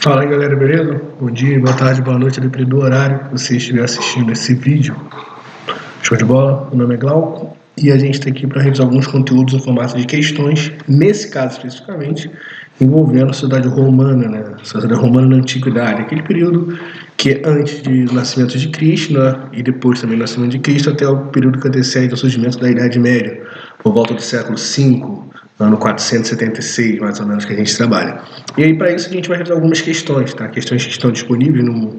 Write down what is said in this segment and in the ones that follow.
Fala aí galera, beleza? Bom dia, boa tarde, boa noite, dependendo do horário que você estiver assistindo esse vídeo. Show de bola? Meu nome é Glauco e a gente está aqui para revisar alguns conteúdos em formato de questões, nesse caso especificamente, envolvendo a sociedade romana, né? A sociedade romana na Antiguidade, aquele período que é antes do nascimento de Cristo, né? E depois também do nascimento de Cristo, até o período que antecede o surgimento da Idade Média, por volta do século V, ano 476, mais ou menos, que a gente trabalha. E aí, para isso, a gente vai revisar algumas questões, tá? Questões que estão disponíveis no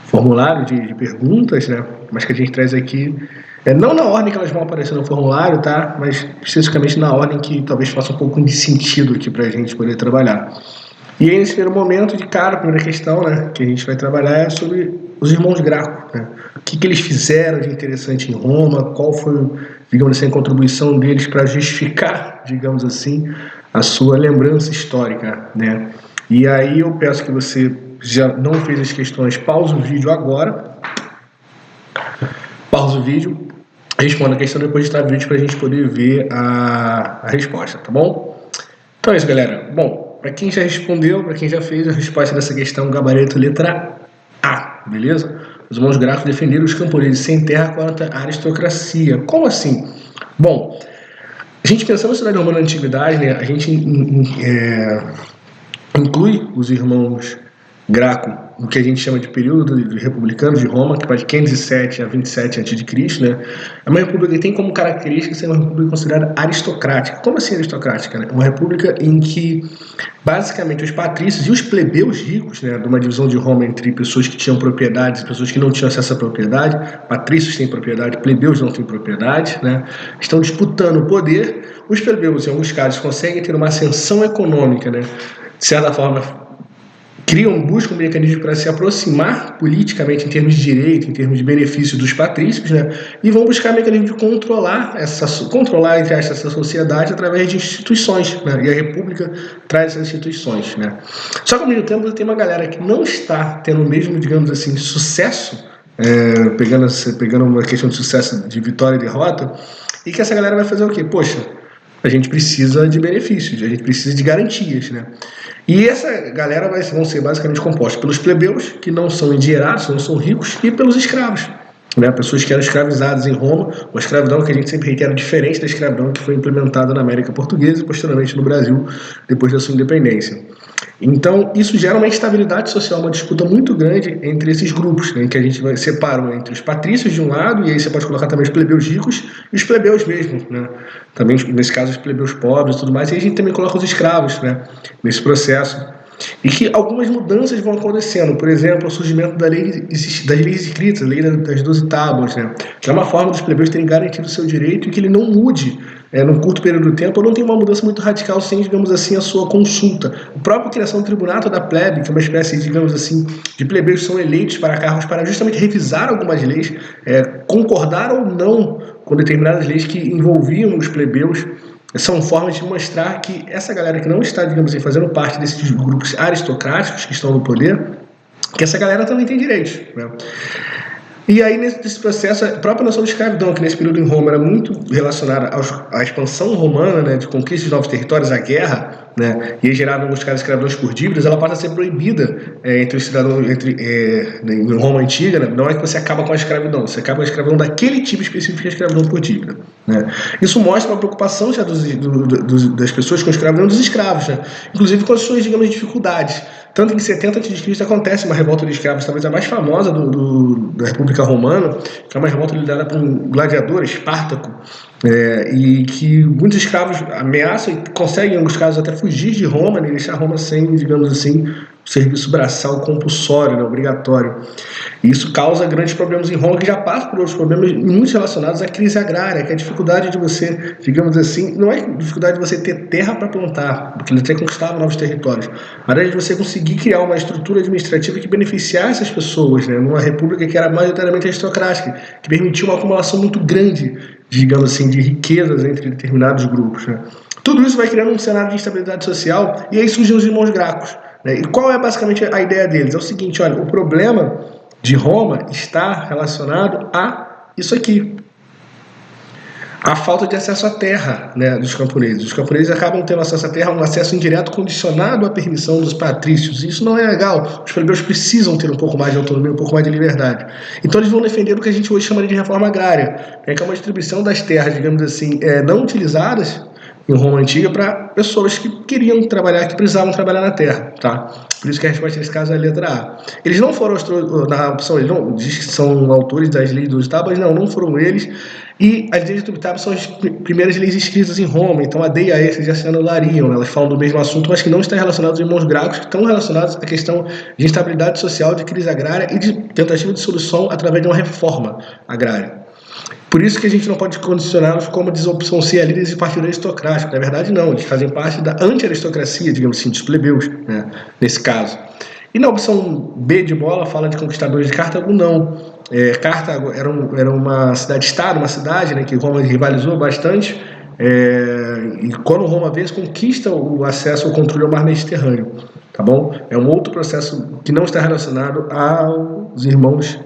formulário de perguntas, né? Mas que a gente traz aqui, não na ordem que elas vão aparecer no formulário, tá? Mas especificamente na ordem que talvez faça um pouco de sentido aqui para a gente poder trabalhar. E aí, nesse primeiro momento, de cara, a primeira questão, né, que a gente vai trabalhar é sobre os irmãos Graco, né? O que eles fizeram de interessante em Roma, qual foi, digamos assim, a contribuição deles para justificar, digamos assim, a sua lembrança histórica, né? E aí eu peço que você já não fez as questões, pausa o vídeo agora, pausa o vídeo, responda a questão depois de estar o vídeo para a gente poder ver a resposta, tá bom? Então é isso, galera. Bom, para quem já respondeu, para quem já fez a resposta dessa questão, gabarito letra A, beleza? Os irmãos Graco defenderam os camponeses sem terra contra a aristocracia. Como assim? Bom, a gente pensando na cidade romana na antiguidade, né, a gente inclui os irmãos Graco no que a gente chama de período de republicano de Roma, que vai de 507 a 27 a.C., né? É uma república que tem como característica ser uma república considerada aristocrática. Como assim aristocrática? Né? Uma república em que, basicamente, os patrícios e os plebeus ricos, né, de uma divisão de Roma entre pessoas que tinham propriedades e pessoas que não tinham acesso à propriedade, patrícios têm propriedade, plebeus não têm propriedade, né? Estão disputando o poder. Os plebeus, em alguns casos, conseguem ter uma ascensão econômica, né? De certa forma, buscam um mecanismo para se aproximar politicamente em termos de direito, em termos de benefício dos patrícios, né? E vão buscar mecanismo de controlar entre essa sociedade através de instituições, né? E a República traz essas instituições, né? Só que ao mesmo tempo tem uma galera que não está tendo o mesmo, digamos assim, sucesso, pegando uma questão de sucesso de vitória e derrota, e que essa galera vai fazer o quê? Poxa, a gente precisa de benefícios, a gente precisa de garantias, né? E essa galera vão ser basicamente composta pelos plebeus, que não são endinheirados, não são ricos, e pelos escravos, né? Pessoas que eram escravizadas em Roma, uma escravidão que a gente sempre reitera diferente da escravidão que foi implementada na América Portuguesa e posteriormente no Brasil, depois da sua independência. Então, isso gera uma instabilidade social, uma disputa muito grande entre esses grupos, né, em que a gente separa entre os patrícios de um lado, e aí você pode colocar também os plebeus ricos e os plebeus mesmo, né? Também, nesse caso, os plebeus pobres e tudo mais, e a gente também coloca os escravos, né, nesse processo. E que algumas mudanças vão acontecendo, por exemplo, o surgimento das leis escritas, a lei das 12 tábuas, né, que é uma forma dos plebeus terem garantido o seu direito e que ele não mude num curto período de tempo, ou não tem uma mudança muito radical sem, digamos assim, a sua consulta. A própria criação do Tribunato da Plebe, que é uma espécie, digamos assim, de plebeus que são eleitos para cargos para justamente revisar algumas leis, concordar ou não com determinadas leis que envolviam os plebeus, são formas de mostrar que essa galera que não está, digamos assim, fazendo parte desses grupos aristocráticos que estão no poder, que essa galera também tem direitos, né? E aí, nesse processo, a própria noção de escravidão, que nesse período em Roma era muito relacionada à expansão romana, né, de conquista de novos territórios, à guerra, né, e aí gerava, em alguns casos, escravidões por dívidas, ela passa a ser proibida entre os cidadãos, em Roma antiga, né? Não é que você acaba com a escravidão, você acaba com a escravidão daquele tipo específico de escravidão por dívida, né? Isso mostra uma preocupação já das pessoas com a escravidão dos escravos, né? Inclusive com as suas, digamos, dificuldades. Tanto que em 70 a.C. acontece uma revolta de escravos, talvez a mais famosa da República Romana, que é uma revolta liderada por um gladiador, Espartaco, e que muitos escravos ameaçam e conseguem, em alguns casos, até fugir de Roma, né, e deixar Roma sem, digamos assim, serviço braçal compulsório, né, obrigatório. E isso causa grandes problemas em Roma, que já passa por outros problemas muito relacionados à crise agrária, que é a dificuldade de você, digamos assim, não é a dificuldade de você ter terra para plantar, porque ele até conquistava novos territórios, mas é de você conseguir criar uma estrutura administrativa que beneficiasse essas pessoas, né, numa república que era majoritariamente aristocrática, que permitia uma acumulação muito grande, digamos assim, de riquezas entre determinados grupos, né. Tudo isso vai criando um cenário de instabilidade social, e aí surgem os irmãos Gracos, né. E qual é basicamente a ideia deles? É o seguinte, olha, o problema de Roma está relacionado a isso aqui. a falta de acesso à terra, né, dos camponeses. Os camponeses acabam tendo acesso à terra, um acesso indireto condicionado à permissão dos patrícios. Isso não é legal. Os plebeus precisam ter um pouco mais de autonomia, um pouco mais de liberdade. Então eles vão defender o que a gente hoje chama de reforma agrária, que é uma distribuição das terras, digamos assim, não utilizadas em Roma Antiga para pessoas que queriam trabalhar, que precisavam trabalhar na terra, tá? Por isso que a resposta nesse caso é a letra A. Eles não foram, na opção, eles não diz que são autores das leis dos Tábuas, não foram eles. E as leis dos Tábuas são as primeiras leis escritas em Roma, então a D e a E já se anulariam, elas falam do mesmo assunto, mas que não estão relacionados aos irmãos Gracos, que estão relacionados à questão de instabilidade social, de crise agrária e de tentativa de solução através de uma reforma agrária. Por isso que a gente não pode condicioná-los como desopção C a líderes de partido aristocrático. Na verdade, não. Eles fazem parte da anti-aristocracia, digamos assim, dos plebeus, né, nesse caso. E na opção B de bola, fala de conquistadores de Cartago, não. Cartago era uma cidade-estado, uma cidade, né, que Roma rivalizou bastante. E quando Roma vez conquista o acesso ao controle ao mar Mediterrâneo. Tá bom? É um outro processo que não está relacionado aos irmãos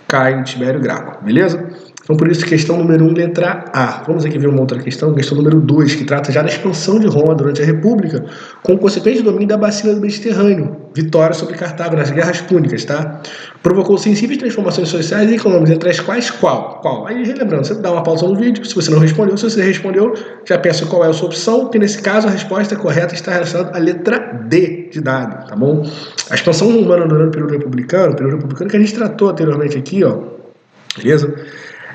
Caio e Tibério Graco. Beleza? Então, por isso, questão número 1, letra A. Vamos aqui ver uma outra questão número 2, que trata já da expansão de Roma durante a República, com o consequente domínio da bacia do Mediterrâneo, vitória sobre Cartago nas guerras púnicas, tá? Provocou sensíveis transformações sociais e econômicas, entre as quais qual? Aí, relembrando, você dá uma pausa no vídeo, se você não respondeu, se você respondeu, já pensa qual é a sua opção, que nesse caso a resposta correta está relacionada à letra D de dado, tá bom? A expansão romana durante o período republicano que a gente tratou anteriormente aqui, ó, beleza?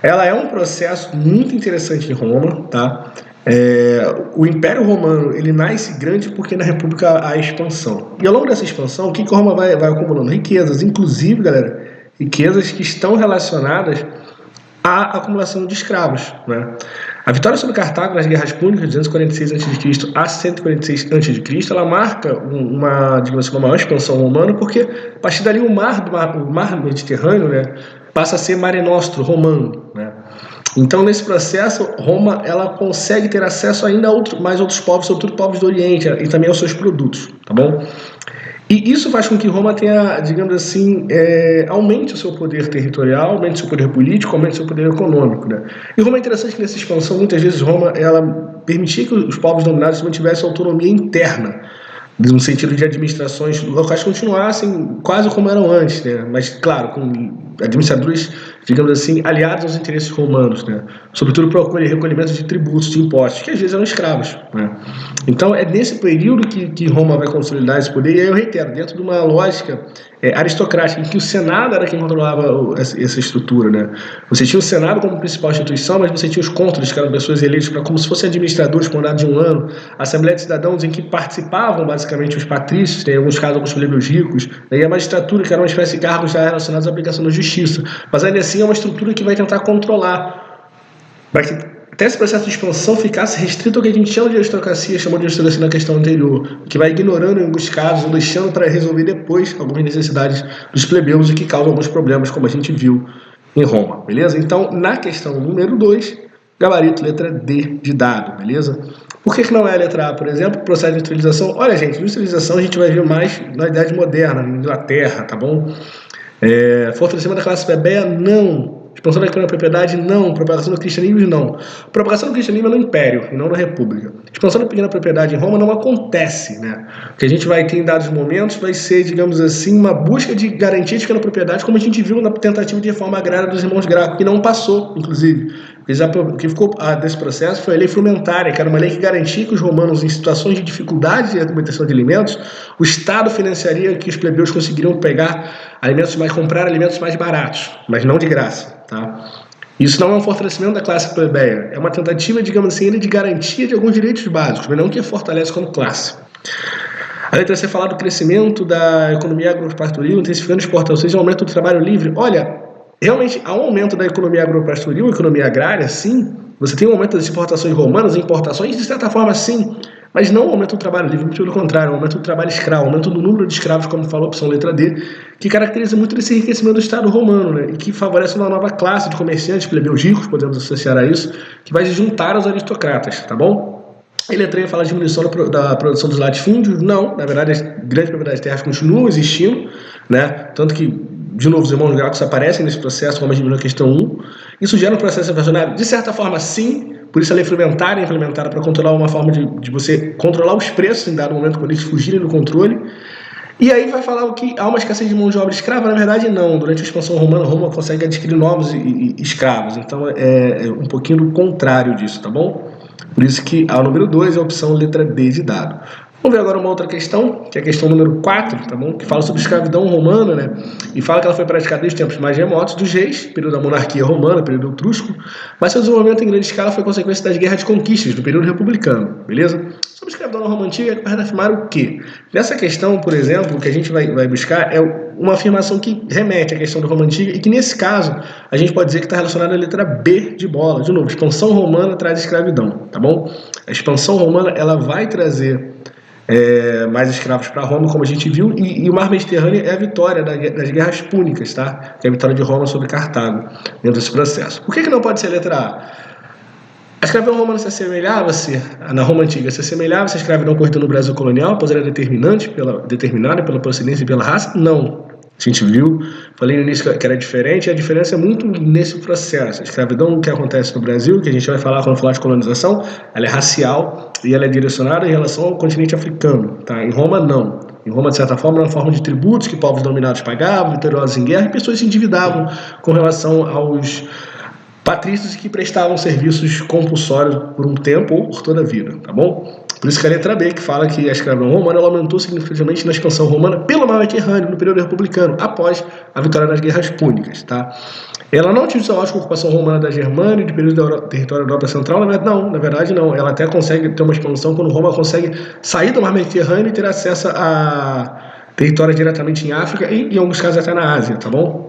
Ela é um processo muito interessante em Roma, tá? O Império Romano, ele nasce grande porque na República há expansão. E ao longo dessa expansão, o que Roma vai acumulando? Riquezas, inclusive, galera, riquezas que estão relacionadas à acumulação de escravos, né? A vitória sobre Cartago nas guerras púnicas de 246 a.C. a 146 a.C., ela marca digamos assim, uma maior expansão romana, porque a partir dali o mar Mediterrâneo, né, passa a ser Mare Nostrum romano, né? Então, nesse processo, Roma ela consegue ter acesso ainda a mais outros povos, sobretudo povos do Oriente, e também aos seus produtos, tá bom? E isso faz com que Roma tenha, digamos assim, aumente o seu poder territorial, aumente o seu poder político, aumente o seu poder econômico, né? E Roma é interessante que nessa expansão, muitas vezes Roma ela permitia que os povos dominados mantivessem autonomia interna, no sentido de administrações locais continuassem quase como eram antes, né? Mas, claro, com administradores, digamos assim, aliados aos interesses romanos, né? Sobretudo para o recolhimento de tributos, de impostos, que às vezes eram escravos, né? Então, é nesse período que Roma vai consolidar esse poder, e aí eu reitero, dentro de uma lógica aristocrática, em que o Senado era quem controlava essa estrutura, né? Você tinha o Senado como principal instituição, mas você tinha os cônsules, que eram pessoas eleitas como se fossem administradores por mandato de um ano, a Assembleia de Cidadãos, em que participavam basicamente os patrícios, em alguns casos alguns plebeus ricos, e a magistratura, que era uma espécie de cargos já relacionados à aplicação da justiça. Mas ainda assim é uma estrutura que vai tentar controlar, para que até esse processo de expansão ficasse restrito ao que a gente chama de aristocracia, chamou de aristocracia na questão anterior, que vai ignorando em alguns casos, ou deixando para resolver depois algumas necessidades dos plebeus e que causam alguns problemas, como a gente viu em Roma, beleza? Então, na questão número 2, gabarito letra D de dado, beleza? Por que não é a letra A, por exemplo? Processo de industrialização. Olha, gente, industrialização a gente vai ver mais na Idade Moderna, na Inglaterra, tá bom? Fortalecimento da classe plebeia, não. Expansão da economia propriedade, não. Propagação do cristianismo, não. Propagação do cristianismo é no Império e não na República. Expansão da pequena propriedade em Roma não acontece, né? O que a gente vai ter em dados momentos vai ser, digamos assim, uma busca de garantia de pequena propriedade, como a gente viu na tentativa de reforma agrária dos irmãos Graco, que não passou, inclusive. O que ficou desse processo foi a lei frumentária, que era uma lei que garantia que os romanos, em situações de dificuldade de alimentação de alimentos, o Estado financiaria que os plebeus conseguiriam comprar alimentos mais baratos, mas não de graça, tá? Isso não é um fortalecimento da classe plebeia, é uma tentativa, digamos assim, de garantia de alguns direitos básicos, mas não que fortalece como classe. A letra C fala do crescimento da economia agropastoril, intensificando exportações e aumento do trabalho livre. Olha, realmente há um aumento da economia agropastoril, economia agrária, sim. Você tem um aumento das exportações romanas, importações, de certa forma, sim. Mas não aumenta o trabalho livre, muito pelo contrário, aumenta o trabalho escravo, aumenta o número de escravos, como falou a opção letra D, que caracteriza muito desse enriquecimento do Estado romano, né? E que favorece uma nova classe de comerciantes, plebeus ricos, podemos associar a isso, que vai se juntar aos aristocratas, tá bom? E letra E fala de diminuição da produção dos latifúndios. Não, na verdade, as grandes propriedades de terras continuam existindo, né? Tanto que, de novo, os irmãos Gracos aparecem nesse processo, como a gente viu na questão 1. Isso gera um processo inflacionário? De certa forma, sim, Por isso ela é implementada para controlar uma forma de você controlar os preços em dado momento quando eles fugirem do controle. E aí vai falar que há uma escassez de mão de obra escrava. Na verdade, não. Durante a expansão romana, Roma consegue adquirir novos escravos. Então, é um pouquinho do contrário disso, tá bom? Por isso que a número 2 é a opção letra D de dado. Vamos ver agora uma outra questão, que é a questão número 4, tá bom? Que fala sobre escravidão romana, né? E fala que ela foi praticada desde tempos mais remotos dos reis, período da monarquia romana, período etrusco, mas seu desenvolvimento em grande escala foi consequência das guerras de conquistas do período republicano, beleza? Sobre escravidão na Roma Antiga, é correto afirmar o quê? Nessa questão, por exemplo, o que a gente vai buscar é uma afirmação que remete à questão da Roma Antiga e que, nesse caso, a gente pode dizer que está relacionada à letra B de bola. De novo, expansão romana traz escravidão, tá bom? A expansão romana, ela vai trazer mais escravos para Roma, como a gente viu, e o Mar Mediterrâneo é a vitória das guerras púnicas, tá? Que é a vitória de Roma sobre Cartago, dentro desse processo. Por que não pode ser a letra A? A escravidão romana se assemelhava-se, na Roma Antiga, se assemelhava-se à escravidão ocorrida no Brasil colonial, pois era determinada pela procedência e pela raça? Não. A gente viu, falei no início que era diferente, e a diferença é muito nesse processo. A escravidão que acontece no Brasil, que a gente vai falar quando falar de colonização, ela é racial e ela é direcionada em relação ao continente africano. Tá? Em Roma, não. Em Roma, de certa forma, era uma forma de tributos que povos dominados pagavam, vitoriosos em guerra, e pessoas se endividavam com relação aos patrícios que prestavam serviços compulsórios por um tempo ou por toda a vida, tá bom? Por isso que a letra B, que fala que a escravidão romana ela aumentou significativamente na expansão romana pelo Mar Mediterrâneo, no período republicano, após a vitória das guerras púnicas, tá? Ela não atingiu sua ótica ocupação romana da Germânia e de período do território da Europa Central, na verdade não. Ela até consegue ter uma expansão quando Roma consegue sair do Mar Mediterrâneo e ter acesso a territórios diretamente em África e, em alguns casos, até na Ásia, tá bom?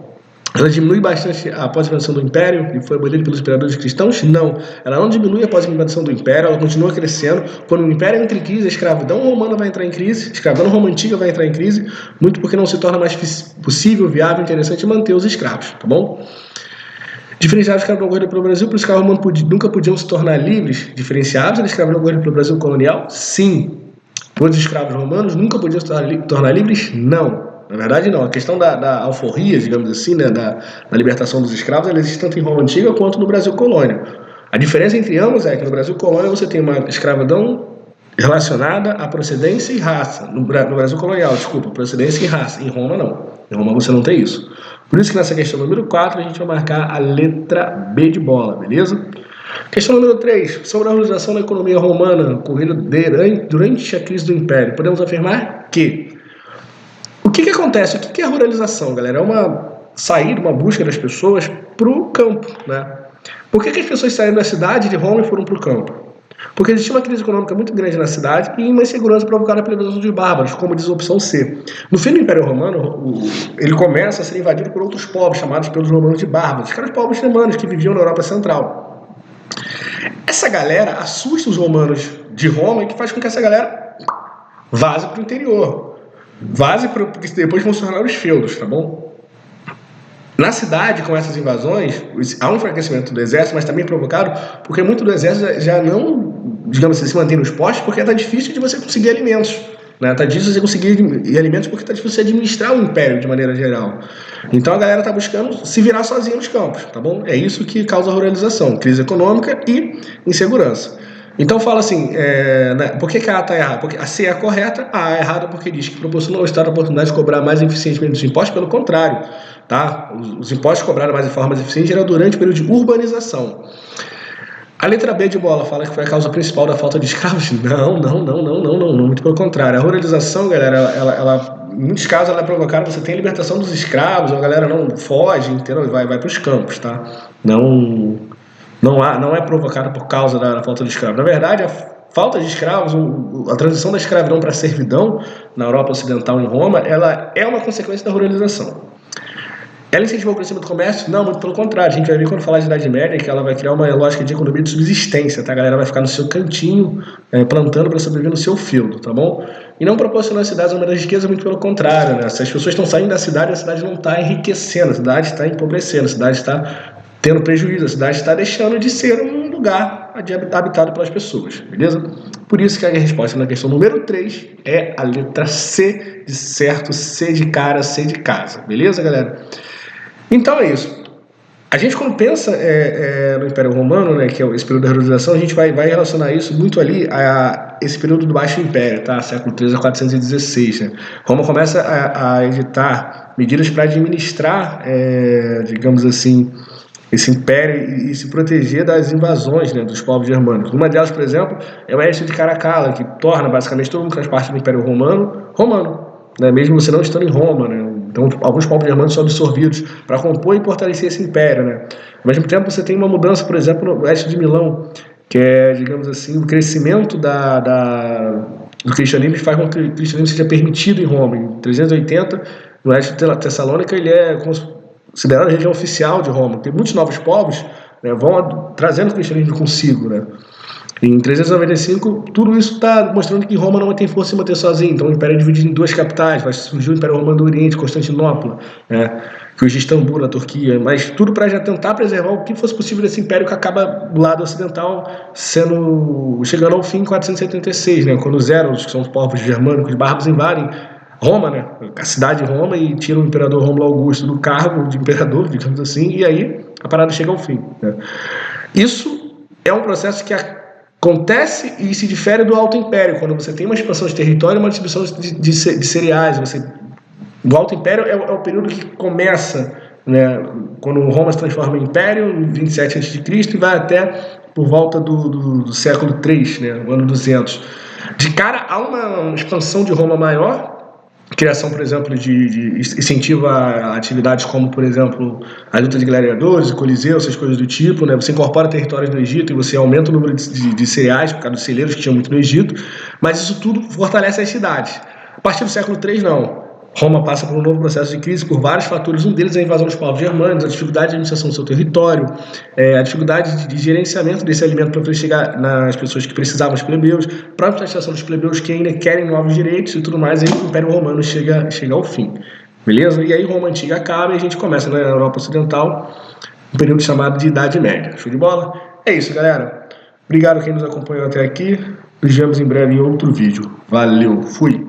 Ela diminui bastante após a invasão do Império e foi abolida pelos imperadores cristãos? Não. Ela não diminui após a invasão do Império, ela continua crescendo. Quando o Império entra em crise, a escravidão romana vai entrar em crise, a escravidão Roma Antiga vai entrar em crise, muito porque não se torna mais possível, viável, interessante manter os escravos, tá bom? Diferenciados da escravidão ocorrida pelo Brasil, por isso que os romanos nunca podiam se tornar livres, diferenciados da escravidão ocorrida pelo Brasil colonial? Sim. Os escravos romanos nunca podiam se tornar livres? Não. Na verdade, não. A questão da alforria, digamos assim, né, da libertação dos escravos, ela existe tanto em Roma Antiga quanto no Brasil colônia. A diferença entre ambos é que no Brasil colônia você tem uma escravidão relacionada à procedência e raça. No Brasil colonial, desculpa, procedência e raça. Em Roma, não. Em Roma você não tem isso. Por isso que nessa questão número 4 a gente vai marcar a letra B de bola, beleza? Questão número 3. Sobre a organização da economia romana ocorrida durante a crise do Império. Podemos afirmar que o que acontece? O que é a ruralização, galera? É uma saída, uma busca das pessoas para o campo, né? Por que as pessoas saíram da cidade de Roma e foram para o campo? Porque existia uma crise econômica muito grande na cidade e uma insegurança provocada pela invasão dos bárbaros, como diz a opção C. No fim do Império Romano, ele começa a ser invadido por outros povos, chamados pelos romanos de bárbaros, que eram os povos germanos que viviam na Europa Central. Essa galera assusta os romanos de Roma e que faz com que essa galera vaze para o interior. Porque depois vão se tornar os feudos, tá bom? Na cidade, com essas invasões, há um enfraquecimento do exército, mas também provocado porque muito do exército já não, digamos assim, se mantém nos postos porque está difícil de você conseguir alimentos. Né? Está difícil você conseguir alimentos porque está difícil você administrar o império de maneira geral. Então a galera está buscando se virar sozinha nos campos, tá bom? É isso que causa a ruralização, crise econômica e insegurança. Então fala assim, por que a A está errada? Porque a C é a correta, a A é errada porque diz que proporciona ao Estado a oportunidade de cobrar mais eficientemente os impostos, pelo contrário, tá? Os impostos cobrados mais de forma mais eficiente era durante o período de urbanização. A letra B de bola fala que foi a causa principal da falta de escravos? Não, muito pelo contrário. A ruralização, galera, em muitos casos ela é provocada, você tem a libertação dos escravos, a galera não foge, entendeu? E vai para os campos, tá? Não é provocada por causa da falta de escravos. Na verdade, a falta de escravos, a transição da escravidão para a servidão na Europa Ocidental e em Roma, ela é uma consequência da ruralização. Ela incentivou o crescimento do comércio? Não, muito pelo contrário. A gente vai ver quando falar de Idade Média que ela vai criar uma lógica de economia de subsistência, tá? A galera vai ficar no seu cantinho, plantando para sobreviver no seu feudo, tá bom? E não proporcionar às cidades uma da riqueza, muito pelo contrário, né? Se as pessoas estão saindo da cidade, a cidade não está enriquecendo, a cidade está empobrecendo, a cidade está tendo prejuízo, a cidade está deixando de ser um lugar habitado pelas pessoas, beleza? Por isso que a resposta na questão número 3 é a letra C de certo, C de cara, C de casa, beleza, galera? Então é isso. A gente, quando pensa no Império Romano, né, que é esse período da herodização, a gente vai relacionar isso muito ali a esse período do Baixo Império, tá? Século III a 416. Né? Roma começa a editar medidas para administrar, digamos assim, esse império e se proteger das invasões, né, dos povos germânicos. Uma delas, por exemplo, é o Edito de Caracalla, que torna basicamente todo mundo que faz parte do Império Romano, romano, né, mesmo você não estando em Roma. Né? Então, alguns povos germânicos são absorvidos para compor e fortalecer esse império. Né? Ao mesmo tempo, você tem uma mudança, por exemplo, no Edito de Milão, que é, digamos assim, o crescimento do cristianismo que faz com que o cristianismo seja permitido em Roma. Em 380, no Edito de Tessalônica, ele é considerada a região oficial de Roma. Tem muitos novos povos, né, vão trazendo o cristianismo consigo. Né? Em 395, tudo isso está mostrando que Roma não tem força em se manter sozinha. Então o Império é dividido em duas capitais. Vai surgir o Império Romano do Oriente, Constantinopla, né, que hoje é Istambul, na Turquia. Mas tudo para já tentar preservar o que fosse possível desse império que acaba do lado ocidental chegando ao fim em 476, né, quando os Érulos, que são os povos germânicos bárbaros, invadem Roma, né, a cidade de Roma, e tiram o imperador Rômulo Augusto do cargo de imperador, digamos assim, e aí a parada chega ao fim. Né. Isso é um processo que acontece e se difere do Alto Império, quando você tem uma expansão de território e uma distribuição de cereais. O Alto Império é o período que começa, né, quando Roma se transforma em Império, em 27 a.C., e vai até por volta do século III, né, o ano 200. De cara a uma expansão de Roma maior, criação, por exemplo, de incentivo a atividades como, por exemplo, a luta de gladiadores, o Coliseu, essas coisas do tipo, né? Você incorpora territórios do Egito e você aumenta o número de cereais, por causa dos celeiros que tinha muito no Egito, mas isso tudo fortalece as cidades. A partir do século III, não. Roma passa por um novo processo de crise por vários fatores. Um deles é a invasão dos povos germânicos, a dificuldade de administração do seu território, a dificuldade de gerenciamento desse alimento para poder chegar nas pessoas que precisavam, os plebeus, a própria taxação dos plebeus que ainda querem novos direitos e tudo mais. Aí o Império Romano chega ao fim. Beleza? E aí Roma Antiga acaba e a gente começa na Europa Ocidental um período chamado de Idade Média. Show de bola? É isso, galera. Obrigado a quem nos acompanhou até aqui. Nos vemos em breve em outro vídeo. Valeu, fui!